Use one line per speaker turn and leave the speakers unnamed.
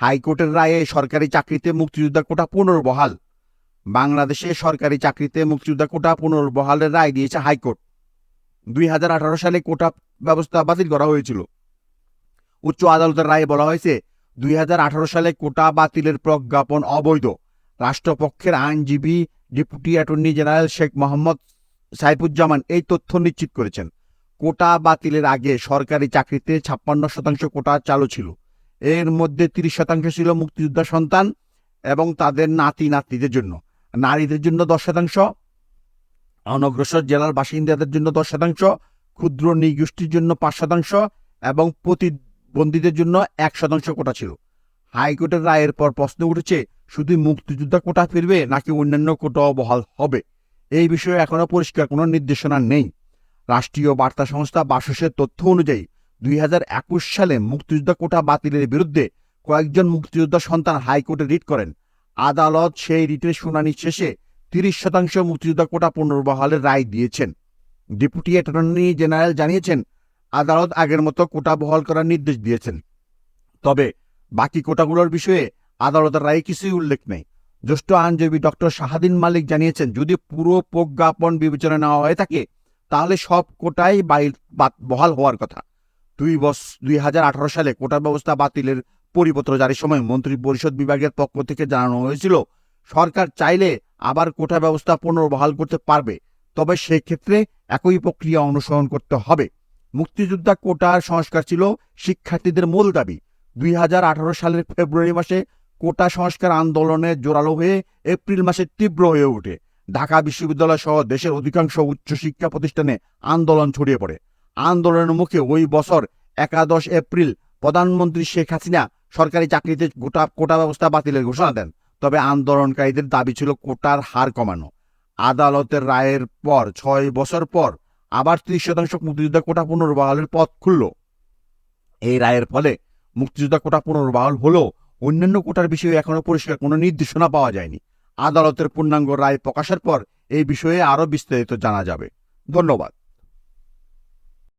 হাইকোর্টের রায়ে সরকারি চাকরিতে মুক্তিযোদ্ধা কোটা পুনর্বহাল। বাংলাদেশে সরকারি চাকরিতে মুক্তিযোদ্ধা কোটা পুনর্বহালের রায় দিয়েছে হাইকোর্ট। 2018 সালে কোটা ব্যবস্থা বাতিল করা হয়েছিল। উচ্চ আদালতের রায়ে বলা হয়েছে 2018 সালে কোটা বাতিলের প্রজ্ঞাপন অবৈধ। রাষ্ট্রপক্ষের আইনজীবী deputy attorney general Sheikh Mohammad Saifuzzaman এই তথ্য নিশ্চিত করেছেন। কোটা বাতিলের আগে সরকারি চাকরিতে 56% কোটা চালু ছিল। এর মধ্যে 30% ছিল মুক্তিযোদ্ধা সন্তান এবং তাদের নাতি নাতনিদের জন্য, নারীদের জন্য 10%, অনগ্রসর জেলার বাসিন্দাদের জন্য 10%, ক্ষুদ্র নৃগোষ্ঠীর জন্য 5% এবং প্রতিবন্ধীদের জন্য 1% কোটা ছিল। হাইকোর্টের রায়ের পর প্রশ্ন উঠেছে, শুধু মুক্তিযোদ্ধা কোটা ফিরবে নাকি অন্যান্য কোটাও বহাল হবে? এই বিষয়ে এখনো পরিষ্কার কোনো নির্দেশনা নেই। রাষ্ট্রীয় বার্তা সংস্থা বাসসের তথ্য অনুযায়ী 2021 সালে মুক্তিযোদ্ধা কোটা বাতিলের বিরুদ্ধে কয়েকজন মুক্তিযোদ্ধা সন্তান হাইকোর্টে রিট করেন। আদালত সেই রিটের শুনানি শেষে 30% মুক্তিযোদ্ধা কোটা পুনর্বহালের রায় দিয়েছেন। ডেপুটি অ্যাটর্নি জেনারেল জানিয়েছেন, আদালত আগের মতো কোটা বহাল করার নির্দেশ দিয়েছেন। তবে বাকি কোটাগুলোর বিষয়ে আদালতের রায়ে কিছুই উল্লেখ নেই। জ্যেষ্ঠ আইনজীবী ডক্টর শাহাদিন মালিক জানিয়েছেন, যদি পুরো প্রজ্ঞাপন বিবেচনা নেওয়া হয়ে থাকে তাহলে সব কোটাই বহাল হওয়ার কথা। 2018 সালে কোটা ব্যবস্থা বাতিলের পরিপত্র জারির সময় মন্ত্রী পরিষদ বিভাগের পক্ষ থেকে জানানো হয়েছিল, সরকার চাইলে আবার কোটা ব্যবস্থা পুনর্বহাল করতে পারবে, তবে সেক্ষেত্রে একই প্রক্রিয়া অনুসরণ করতে হবে। মুক্তিযোদ্ধা কোটার সংস্কার ছিল শিক্ষার্থীদের মূল দাবি। 2018 সালের ফেব্রুয়ারি মাসে কোটা সংস্কার আন্দোলনে জোরালো হয়ে এপ্রিল মাসে তীব্র হয়ে ওঠে। ঢাকা বিশ্ববিদ্যালয় সহ দেশের অধিকাংশ উচ্চশিক্ষা প্রতিষ্ঠানে আন্দোলন ছড়িয়ে পড়ে। আন্দোলনের মুখে ওই বছর 11 এপ্রিল প্রধানমন্ত্রী শেখ হাসিনা সরকারি চাকরিতে কোটা ব্যবস্থা বাতিলের ঘোষণা দেন। তবে আন্দোলনকারীদের দাবি ছিল কোটার হার কমানো। আদালতের রায়ের পর 6 বছর পর আবার 30% মুক্তিযোদ্ধা কোটা পুনর্বহালের পথ খুলল। এই রায়ের ফলে মুক্তিযোদ্ধা কোটা পুনর্বহাল হলেও অন্যান্য কোটার বিষয়ে এখনো পরিষ্কার কোনো নির্দেশনা পাওয়া যায়নি। আদালতের পূর্ণাঙ্গ রায় প্রকাশের পর এই বিষয়ে আরও বিস্তারিত জানা যাবে। ধন্যবাদ।